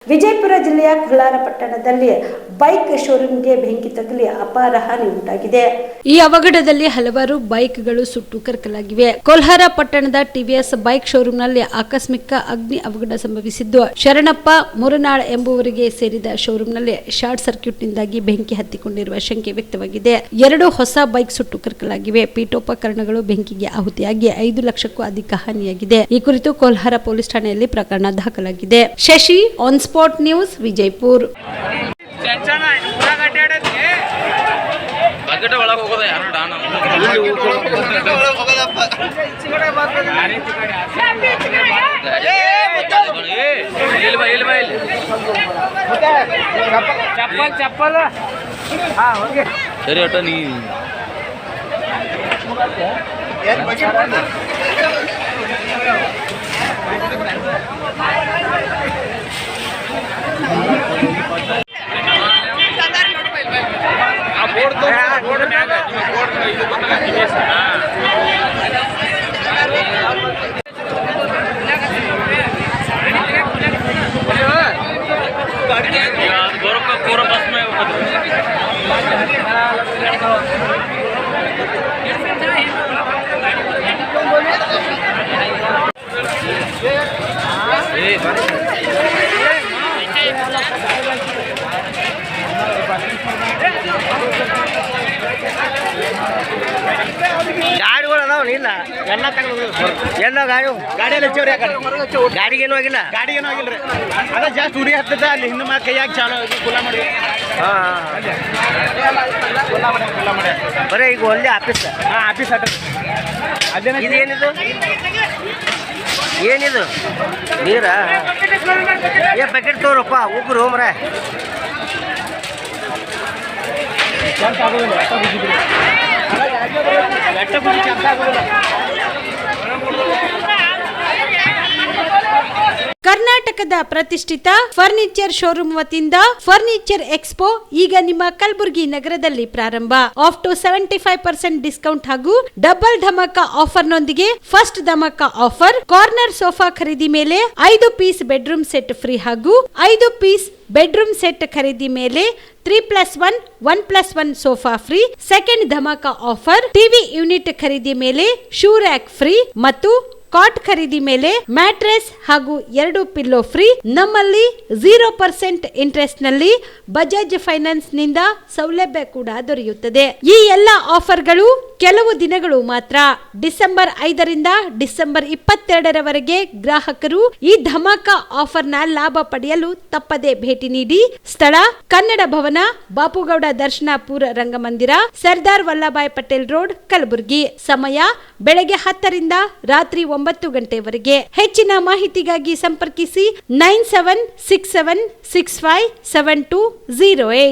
ವಿಜಯಪುರ ಜಿಲ್ಲೆಯ ಕೊಲ್ಹಾರ ಪಟ್ಟಣದಲ್ಲಿ ಬೈಕ್ ಶೋರೂಮ್ಗೆ ಬೆಂಕಿ ತಗುಲಿ ಅಪಾರ ಹಾನಿ ಉಂಟಾಗಿದೆ. ಈ ಅವಘಡದಲ್ಲಿ ಹಲವಾರು ಬೈಕ್ಗಳು ಸುಟ್ಟು ಕರಕಲಾಗಿವೆ. ಕೊಲ್ಹಾರ ಪಟ್ಟಣದ ಟಿವಿಎಸ್ ಬೈಕ್ ಶೋರೂಮ್ನಲ್ಲಿ ಆಕಸ್ಮಿಕ ಅಗ್ನಿ ಅವಘಡ ಸಂಭವಿಸಿದ್ದು, ಶರಣಪ್ಪ ಮುರನಾಳ್ ಎಂಬುವರಿಗೆ ಸೇರಿದ ಶೋರೂಮ್ನಲ್ಲಿ ಶಾರ್ಟ್ ಸರ್ಕ್ಯೂಟ್ನಿಂದಾಗಿ ಬೆಂಕಿ ಹತ್ತಿಕೊಂಡಿರುವ ಶಂಕೆ ವ್ಯಕ್ತವಾಗಿದೆ. 2 ಹೊಸ ಬೈಕ್ ಸುಟ್ಟು ಕರಕಲಾಗಿವೆ. ಪೀಠೋಪಕರಣಗಳು ಬೆಂಕಿಗೆ ಆಹುತಿಯಾಗಿ 5 ಲಕ್ಷಕ್ಕೂ ಅಧಿಕ ಹಾನಿಯಾಗಿದೆ. ಈ ಕುರಿತು ಕೊಲ್ಹಾರ ಪೊಲೀಸ್ ಠಾಣೆಯಲ್ಲಿ ಪ್ರಕರಣ ದಾಖಲಾಗಿದೆ. Shashi on spot news, Vijayapura. ಚಪ್ಪಲ್ ಸರಿ ಅಟ ನೀ पूरा बस में ಗಾಡಿಗಳು ಅದಾವ ಇಲ್ಲ ಎಲ್ಲ ತಗೊಂಡು ಎಲ್ಲ ಗಾಡಿಯಲ್ಲಿ ಹಚ್ಚವ್ರಿ. ಗಾಡಿಗೇನು ಆಗಿಲ್ಲ, ಗಾಡಿಗೇನು ಆಗಿಲ್ಲ ರೀ. ಅದ ಜಾಸ್ತಿ ಉರಿ ಹತ್ತದ ಅಲ್ಲಿ ಹಿಂದೆ ಮಾಡಿ ಕೈಯಾಗಿ ಚಾಲು ಕುಲ್ಲ ಮಾಡಿ ಬರೀ ಈಗ ಒಳ್ಳೆ ಆಫೀಸ್ ಆಫೀಸ್ ಅಟ ಅದೇನ. ಇದೇನಿದು ಏನಿದು ನೀರ ಪ್ಯಾಕೆಟ್ ತೋರಪ್ಪ ಉಗ್ರು ಹೋಮ್ರ. ಕರ್ನಾಟಕದ ಪ್ರತಿಷ್ಠಿತ ಫರ್ನಿಚರ್ ಶೋರೂಮ್ ವತಿಯಿಂದ ಫರ್ನಿಚರ್ ಎಕ್ಸ್ಪೋ ಈಗ ನಿಮ್ಮ ಕಲಬುರಗಿ ನಗರದಲ್ಲಿ ಪ್ರಾರಂಭ. ಆಫ್ ಟು 75% ಡಿಸ್ಕೌಂಟ್ ಹಾಗೂ ಡಬಲ್ ಧಮಾಕ ಆಫರ್ ನೊಂದಿಗೆ first dhamaka offer. Corner sofa ಖರೀದಿ ಮೇಲೆ 5 ಪೀಸ್ ಬೆಡ್ರೂಮ್ ಸೆಟ್ ಫ್ರೀ ಹಾಗೂ 5 ಪೀಸ್ ಬೆಡ್ರೂಮ್ ಸೆಟ್ ಖರೀದಿ ಮೇಲೆ 3+1 1+1 sofa free. Second dhamaka offer. TV unit ಖರೀದಿ ಮೇಲೆ ಶೂ ರ್ಯಾಕ್ ಫ್ರೀ ಮತ್ತು ಕಾಟ್ ಖರೀದಿ ಮೇಲೆ ಮ್ಯಾಟ್ರೆಸ್ ಹಾಗೂ 2 ಪಿಲ್ಲೋ ಫ್ರೀ. ನಮ್ಮಲ್ಲಿ 0% ಇಂಟ್ರೆಸ್ಟ್ ನಲ್ಲಿ ಬಜಾಜ್ ಫೈನಾನ್ಸ್ ನಿಂದ ಸೌಲಭ್ಯ ಕೂಡ ದೊರೆಯುತ್ತದೆ. ಈ ಎಲ್ಲ ಆಫರ್ಗಳು ಕೆಲವು ದಿನಗಳು ಮಾತ್ರ. ಡಿಸೆಂಬರ್ 5ರಿಂದ ಡಿಸೆಂಬರ್ 22ರವರೆಗೆ ಗ್ರಾಹಕರು ಈ ಧಮಾಕ ಆಫರ್ ನ ಲಾಭ ಪಡೆಯಲು ತಪ್ಪದೆ ಭೇಟಿ ನೀಡಿ. ಸ್ಥಳ ಕನ್ನಡ ಭವನ, ಬಾಪುಗೌಡ ದರ್ಶನಾಪುರ ರಂಗಮಂದಿರ, ಸರ್ದಾರ್ ವಲ್ಲಭಾಯ್ ಪಟೇಲ್ ರೋಡ್, ಕಲಬುರಗಿ. ಸಮಯ ಬೆಳಗ್ಗೆ 10ರಿಂದ ರಾತ್ರಿ 9 ಗಂಟೆವರೆಗೆ. ಹೆಚ್ಚಿನ ಮಾಹಿತಿಗಾಗಿ ಸಂಪರ್ಕಿಸಿ 9767657208.